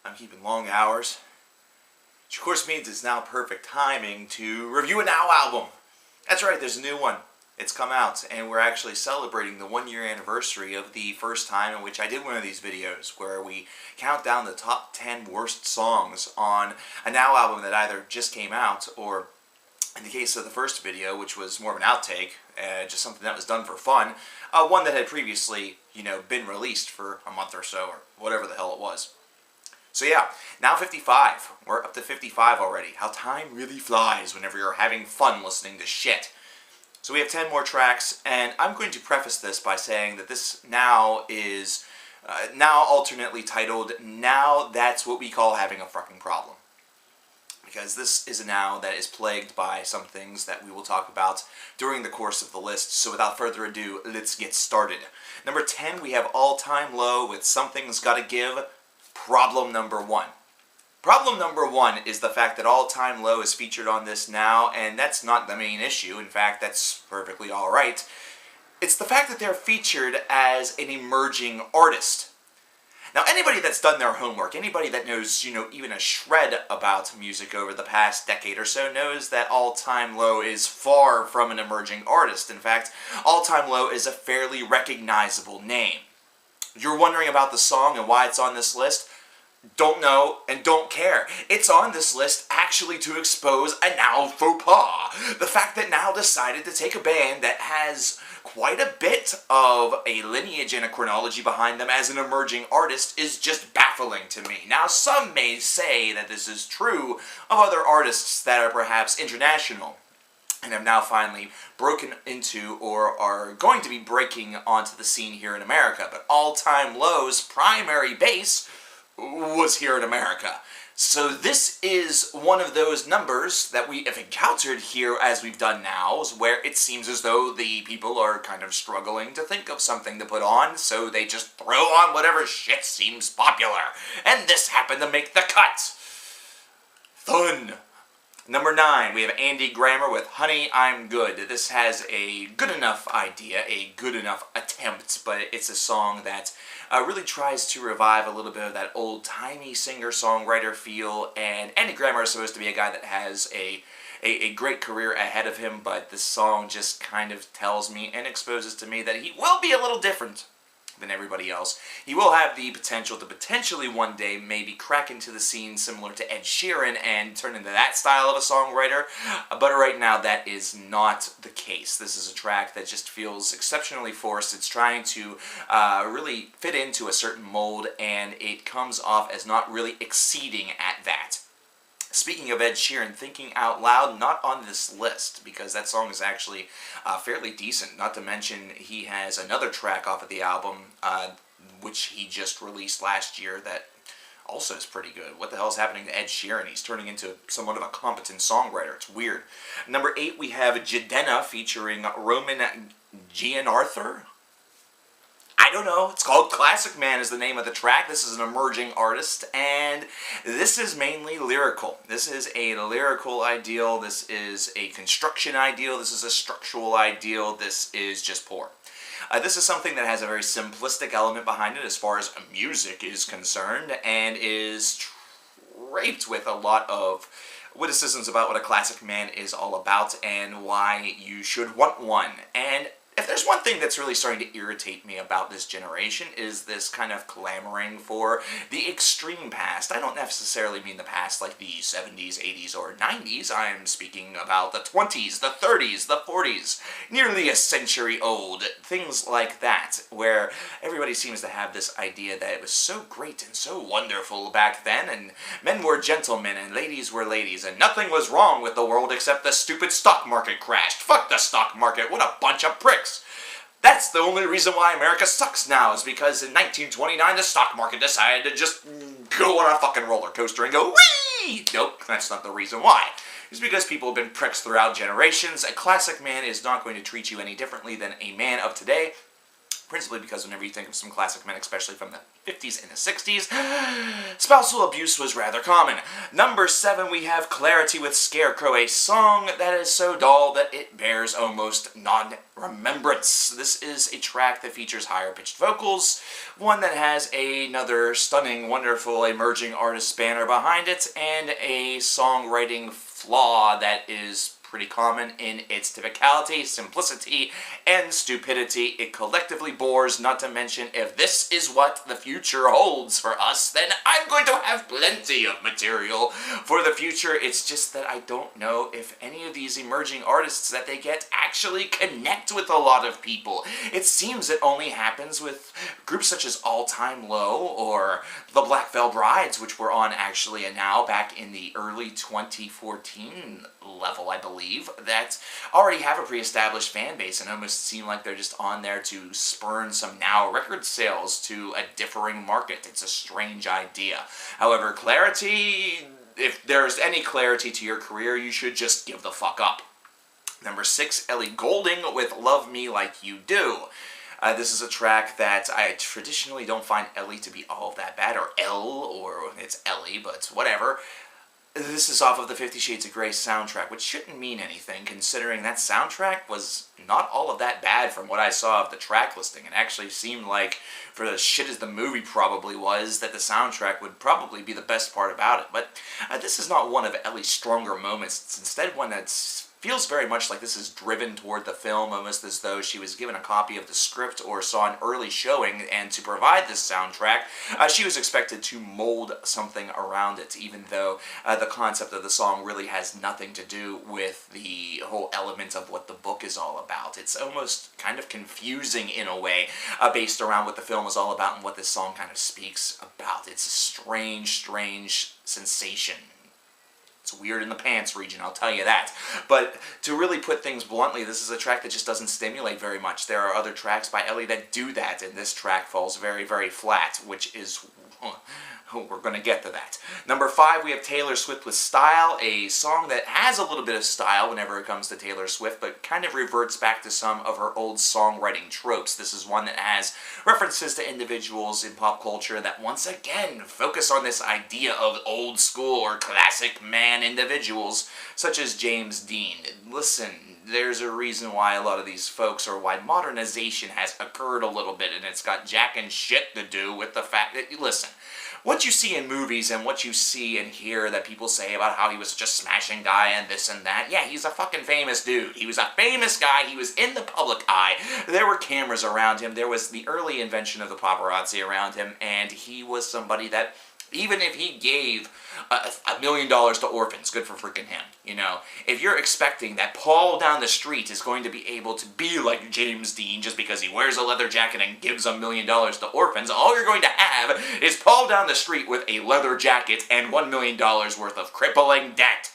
I'm keeping long hours. Which of course means it's now perfect timing to review a Now album. That's right, there's a new one. It's come out, and we're actually celebrating the 1-year anniversary of the first time in which I did one of these videos, where we count down the top 10 worst songs on a Now album that either just came out, or in the case of the first video, which was more of an outtake, just something that was done for fun, one that had previously, been released for a month or so, or whatever the hell it was. So yeah, now 55. We're up to 55 already. How time really flies whenever you're having fun listening to shit. So we have 10 more tracks, and I'm going to preface this by saying that this Now is now alternately titled Now That's What We Call Having a Fucking Problem. Because this is a Now that is plagued by some things that we will talk about during the course of the list. So without further ado, let's get started. Number 10, we have All Time Low with Something's Gotta Give, Problem Number 1. Problem number 1 is the fact that All Time Low is featured on this Now, and that's not the main issue. In fact, that's perfectly alright. It's the fact that they're featured as an emerging artist. Now, anybody that's done their homework, anybody that knows, even a shred about music over the past decade or so knows that All Time Low is far from an emerging artist. In fact, All Time Low is a fairly recognizable name. You're wondering about the song and why it's on this list? Don't know and don't care. It's on this list actually to expose a Now faux pas. The fact that Now decided to take a band that has quite a bit of a lineage and a chronology behind them as an emerging artist is just baffling to me. Now, some may say that this is true of other artists that are perhaps international and have now finally broken into or are going to be breaking onto the scene here in America. But All Time Low's primary base was here in America. So this is one of those numbers that we have encountered here as we've done Nows, where it seems as though the people are kind of struggling to think of something to put on, so they just throw on whatever shit seems popular. And this happened to make the cut. Fun. Number 9, we have Andy Grammer with Honey, I'm Good. This has a good enough idea, a good enough attempt, but it's a song that really tries to revive a little bit of that old-timey singer-songwriter feel, and Andy Grammer is supposed to be a guy that has a great career ahead of him, but this song just kind of tells me and exposes to me that he will be a little different than everybody else. He will have the potential to potentially one day maybe crack into the scene similar to Ed Sheeran and turn into that style of a songwriter, but right now that is not the case. This is a track that just feels exceptionally forced. It's trying to really fit into a certain mold, and it comes off as not really exceeding at that. Speaking of Ed Sheeran, Thinking Out Loud, not on this list, because that song is actually fairly decent. Not to mention, he has another track off of the album, which he just released last year, that also is pretty good. What the hell is happening to Ed Sheeran? He's turning into somewhat of a competent songwriter. It's weird. Number 8, we have Jadena featuring Roman Gianarthur. I don't know. It's called Classic Man is the name of the track. This is an emerging artist, and this is mainly lyrical. This is a lyrical ideal. This is a construction ideal. This is a structural ideal. This is just poor. This is something that has a very simplistic element behind it as far as music is concerned, and is draped with a lot of witticisms about what a classic man is all about and why you should want one. And if there's one thing that's really starting to irritate me about this generation is this kind of clamoring for the extreme past. I don't necessarily mean the past like the 70s, 80s, or 90s. I'm speaking about the 20s, the 30s, the 40s, nearly a century old, things like that, where everybody seems to have this idea that it was so great and so wonderful back then, and men were gentlemen and ladies were ladies, and nothing was wrong with the world except the stupid stock market crashed. Fuck the stock market, what a bunch of pricks. That's the only reason why America sucks now, is because in 1929 the stock market decided to just go on a fucking roller coaster and go whee! Nope, that's not the reason why. It's because people have been pricks throughout generations. A classic man is not going to treat you any differently than a man of today. principally because whenever you think of some classic men, especially from the 50s and the 60s, spousal abuse was rather common. Number 7, we have Clarity with Scarecrow, a song that is so dull that it bears almost non-remembrance. This is a track that features higher-pitched vocals, one that has another stunning, wonderful, emerging artist banner behind it, and a songwriting flaw that is pretty common in its typicality, simplicity, and stupidity. It collectively bores, not to mention, if this is what the future holds for us, then I'm going to have plenty of material for the future. It's just that I don't know if any of these emerging artists that they get actually connect with a lot of people. It seems it only happens with groups such as All Time Low or the Black Veil Brides, which were on actually and now back in the early 2014 level, I believe, that already have a pre-established fan base and almost seem like they're just on there to spurn some now record sales to a differing market. It's a strange idea. However, Clarity, if there's any clarity to your career, you should just give the fuck up. Number 6, Ellie Goulding with Love Me Like You Do. This is a track that I traditionally don't find Ellie to be all that bad, or or it's Ellie, but whatever. This is off of the 50 Shades of Grey soundtrack, which shouldn't mean anything, considering that soundtrack was not all of that bad from what I saw of the track listing. It actually seemed like, for as shit as the movie probably was, that the soundtrack would probably be the best part about it. But this is not one of Ellie's stronger moments. It's instead one that's feels very much like this is driven toward the film, almost as though she was given a copy of the script or saw an early showing, and to provide this soundtrack, she was expected to mold something around it, even though the concept of the song really has nothing to do with the whole element of what the book is all about. It's almost kind of confusing in a way, based around what the film is all about and what this song kind of speaks about. It's a strange sensation. It's weird in the pants region, I'll tell you that. But to really put things bluntly, this is a track that just doesn't stimulate very much. There are other tracks by Ellie that do that, and this track falls very, very flat, which is... we're going to get to that. Number 5, we have Taylor Swift with Style, a song that has a little bit of style whenever it comes to Taylor Swift, but kind of reverts back to some of her old songwriting tropes. This is one that has references to individuals in pop culture that once again focus on this idea of old school or classic man individuals, such as James Dean. Listen, there's a reason why a lot of these folks, or why modernization has occurred a little bit, and it's got jack and shit to do with the fact that, listen, what you see in movies and what you see and hear that people say about how he was such a smashing guy and this and that, yeah, he's a fucking famous dude. He was a famous guy. He was in the public eye. There were cameras around him. There was the early invention of the paparazzi around him, and he was somebody that, even if he gave $1 million to orphans, good for freaking him, you know. If you're expecting that Paul down the street is going to be able to be like James Dean just because he wears a leather jacket and gives $1 million to orphans, all you're going to have is Paul down the street with a leather jacket and $1 million worth of crippling debt.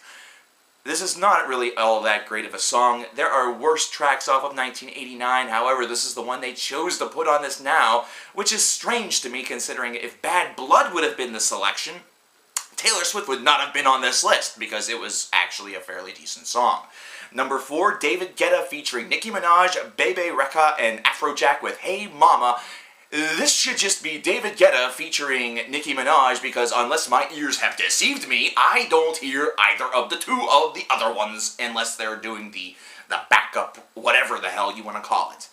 This is not really all that great of a song. There are worse tracks off of 1989, however, this is the one they chose to put on this now, which is strange to me considering if Bad Blood would have been the selection, Taylor Swift would not have been on this list, because it was actually a fairly decent song. Number 4, David Guetta featuring Nicki Minaj, Bebe Rexha, and Afrojack with Hey Mama. This should just be David Guetta featuring Nicki Minaj, because unless my ears have deceived me, I don't hear either of the two of the other ones, unless they're doing the backup, whatever the hell you want to call it.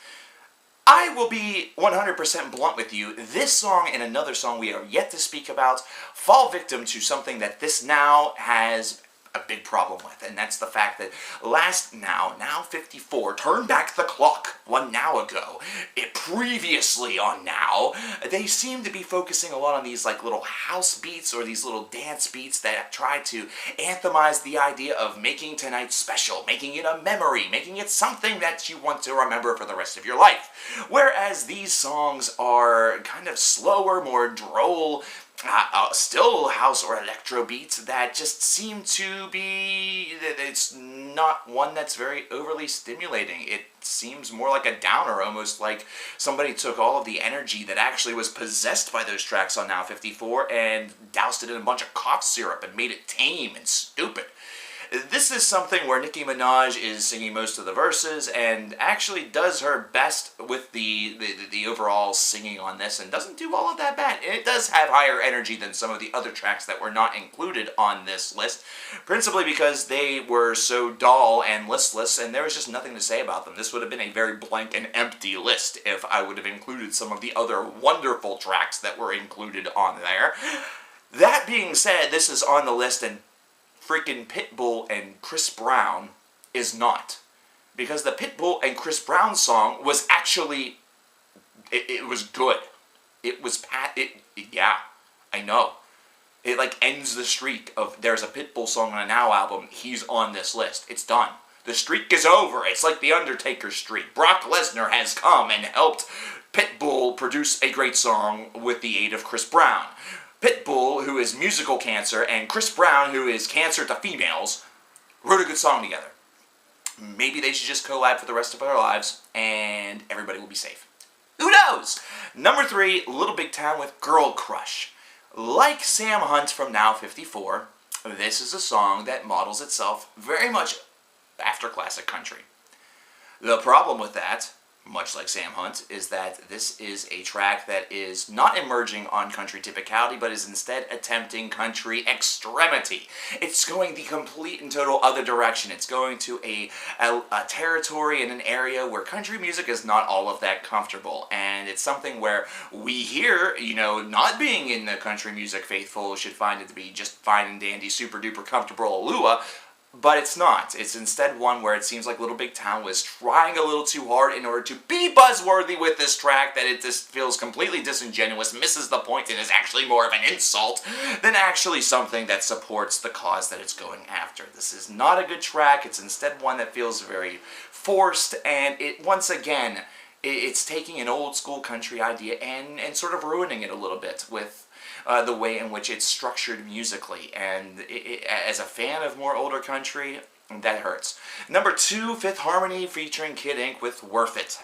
I will be 100% blunt with you. This song and another song we are yet to speak about fall victim to something that this now has a big problem with, and that's the fact that Now 54, turn back the clock one now ago, previously on Now, they seem to be focusing a lot on these like little house beats or these little dance beats that try to anthemize the idea of making tonight special, making it a memory, making it something that you want to remember for the rest of your life. Whereas these songs are kind of slower, more droll, still house or electro beats that just seem to be, it's not one that's very overly stimulating. It seems more like a downer, almost like somebody took all of the energy that actually was possessed by those tracks on Now 54 and doused it in a bunch of cough syrup and made it tame and stupid. This is something where Nicki Minaj is singing most of the verses and actually does her best with the overall singing on this and doesn't do all of that bad. It does have higher energy than some of the other tracks that were not included on this list, principally because they were so dull and listless and there was just nothing to say about them. This would have been a very blank and empty list if I would have included some of the other wonderful tracks that were included on there. That being said, this is on the list and freaking Pitbull and Chris Brown is not. Because the Pitbull and Chris Brown song was actually, it was good. It was, yeah, I know. It like ends the streak of there's a Pitbull song on a Now album, he's on this list. It's done. The streak is over. It's like the Undertaker streak. Brock Lesnar has come and helped Pitbull produce a great song with the aid of Chris Brown. Pitbull, who is musical cancer, and Chris Brown, who is cancer to females, wrote a good song together. Maybe they should just collab for the rest of our lives, and everybody will be safe. Who knows? Number 3, Little Big Town with Girl Crush. Like Sam Hunt from Now 54, this is a song that models itself very much after classic country. The problem with that, much like Sam Hunt, is that this is a track that is not emerging on country typicality, but is instead attempting country extremity. It's going the complete and total other direction. It's going to a territory in an area where country music is not all of that comfortable, and it's something where we here, not being in the country music faithful, should find it to be just fine and dandy, super duper comfortable Alua. But it's not. It's instead one where it seems like Little Big Town was trying a little too hard in order to be buzzworthy with this track, that it just feels completely disingenuous, misses the point, and is actually more of an insult than actually something that supports the cause that it's going after. This is not a good track. It's instead one that feels very forced, and it once again, it's taking an old school country idea and sort of ruining it a little bit with the way in which it's structured musically, and as a fan of more older country, that hurts. Number 2, Fifth Harmony featuring Kid Ink with Worth It.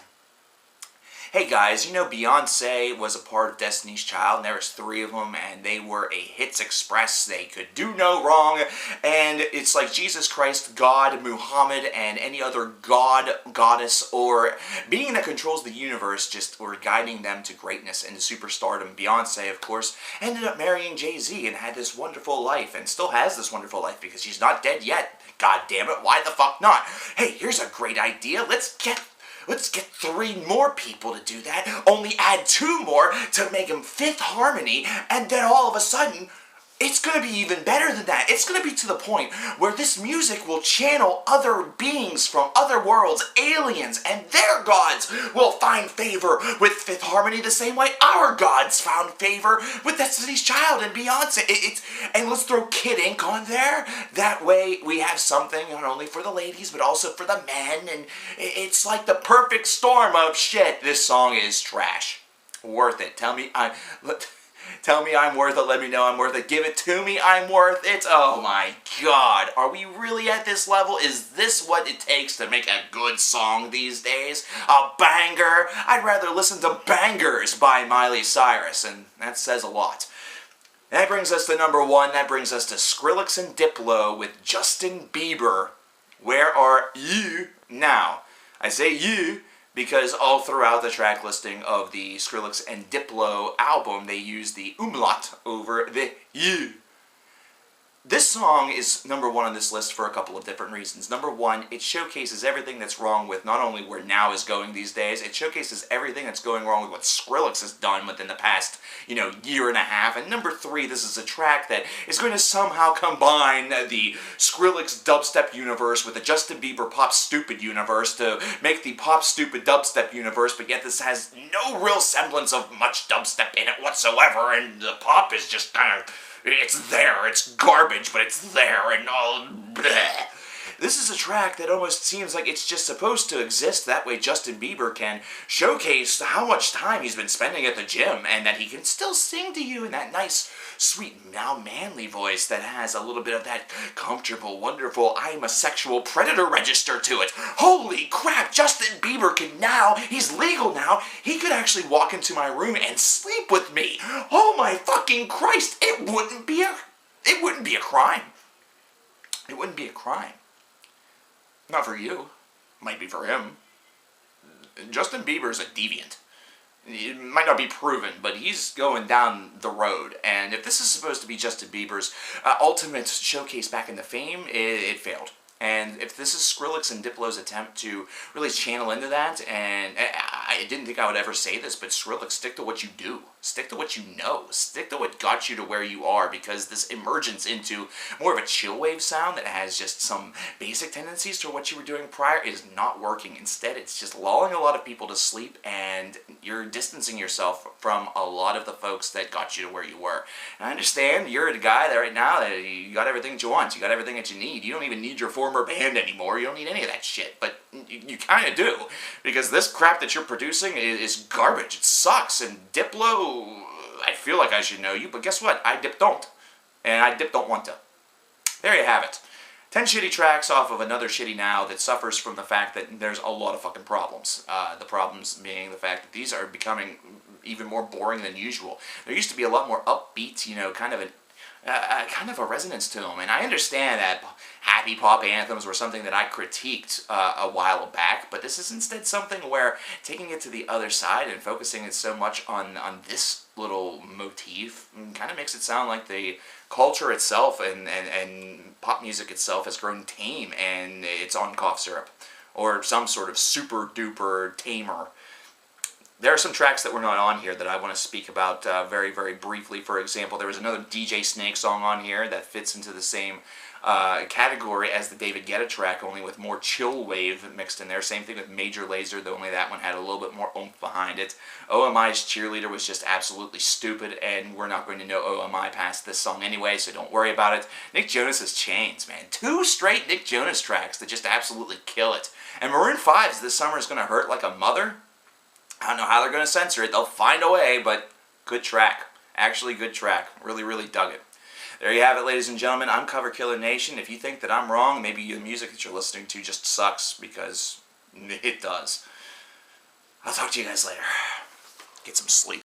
Hey guys, Beyonce was a part of Destiny's Child, and there was 3 of them, and they were a hits express. They could do no wrong, and it's like Jesus Christ, God, Muhammad, and any other god, goddess, or being that controls the universe just were guiding them to greatness and to superstardom. Beyonce, of course, ended up marrying Jay-Z and had this wonderful life, and still has this wonderful life because she's not dead yet. God damn it, why the fuck not? Hey, here's a great idea. Let's get 3 more people to do that, only add 2 more to make them Fifth Harmony, and then all of a sudden, it's going to be even better than that. It's going to be to the point where this music will channel other beings from other worlds, aliens, and their gods will find favor with Fifth Harmony the same way our gods found favor with Destiny's Child and Beyonce. And let's throw Kid Ink on there. That way we have something not only for the ladies but also for the men, and it's like the perfect storm of shit. This song is trash. Worth it. Tell me I'm worth it. Let me know I'm worth it. Give it to me. I'm worth it. Oh my God. Are we really at this level? Is this what it takes to make a good song these days? A banger? I'd rather listen to Bangers by Miley Cyrus, and that says a lot. That brings us to number 1. That brings us to Skrillex and Diplo with Justin Bieber. Where are you now? I say you because all throughout the track listing of the Skrillex and Diplo album, they use the umlaut over the you. This song is number 1 on this list for a couple of different reasons. Number 1, it showcases everything that's wrong with not only where Now is going these days, it showcases everything that's going wrong with what Skrillex has done within the past, year and a half. And number 3, this is a track that is going to somehow combine the Skrillex dubstep universe with the Justin Bieber pop stupid universe to make the pop stupid dubstep universe, but yet this has no real semblance of much dubstep in it whatsoever, and the pop is just kind of, it's there, it's garbage, but it's there, and all bleh. This is a track that almost seems like it's just supposed to exist, that way Justin Bieber can showcase how much time he's been spending at the gym, and that he can still sing to you in that nice, sweet, now manly voice that has a little bit of that comfortable, wonderful, I'm a sexual predator register to it. Holy crap, Justin Bieber can now, he's legal now, he could actually walk into my room and sleep with me. Oh my fucking Christ, it wouldn't be a crime. it wouldn't be a crime. Not for you. Might be for him. Justin Bieber's a deviant. It might not be proven, but he's going down the road. And if this is supposed to be Justin Bieber's ultimate showcase back into fame, it failed. And if this is Skrillex and Diplo's attempt to really channel into that, and I didn't think I would ever say this, but Skrillex, stick to what you do. Stick to what you know. Stick to what got you to where you are, because this emergence into more of a chill wave sound that has just some basic tendencies to what you were doing prior is not working. Instead, it's just lulling a lot of people to sleep, and you're distancing yourself from a lot of the folks that got you to where you were. And I understand you're the guy that right now that you got everything that you want. You got everything that you need. You don't even need your former band anymore. You don't need any of that shit. But you kind of do, because this crap that you're producing is garbage. It sucks. And Diplo, I feel like I should know you, but guess what? I Dip don't. And I Dip don't want to. There you have it. 10 shitty tracks off of another shitty now that suffers from the fact that there's a lot of fucking problems. The problems being the fact that these are becoming even more boring than usual. There used to be a lot more upbeat, you know, kind of a resonance to them. And I understand that happy pop anthems were something that I critiqued a while back, but this is instead something where taking it to the other side and focusing it so much on this little motif kind of makes it sound like the culture itself and pop music itself has grown tame and it's on cough syrup or some sort of super duper tamer. There are some tracks that were not on here that I want to speak about very, very briefly. For example, there was another DJ Snake song on here that fits into the same category as the David Guetta track, only with more chill wave mixed in there. Same thing with Major Lazer, though only that one had a little bit more oomph behind it. OMI's Cheerleader was just absolutely stupid, and we're not going to know OMI past this song anyway, so don't worry about it. Nick Jonas's Chains, man. 2 straight Nick Jonas tracks that just absolutely kill it. And Maroon 5's This Summer Is Gonna Hurt Like a Mother. I don't know how they're going to censor it. They'll find a way, but good track. Actually good track. Really, really dug it. There you have it, ladies and gentlemen. I'm Cover Killer Nation. If you think that I'm wrong, maybe the music that you're listening to just sucks, because it does. I'll talk to you guys later. Get some sleep.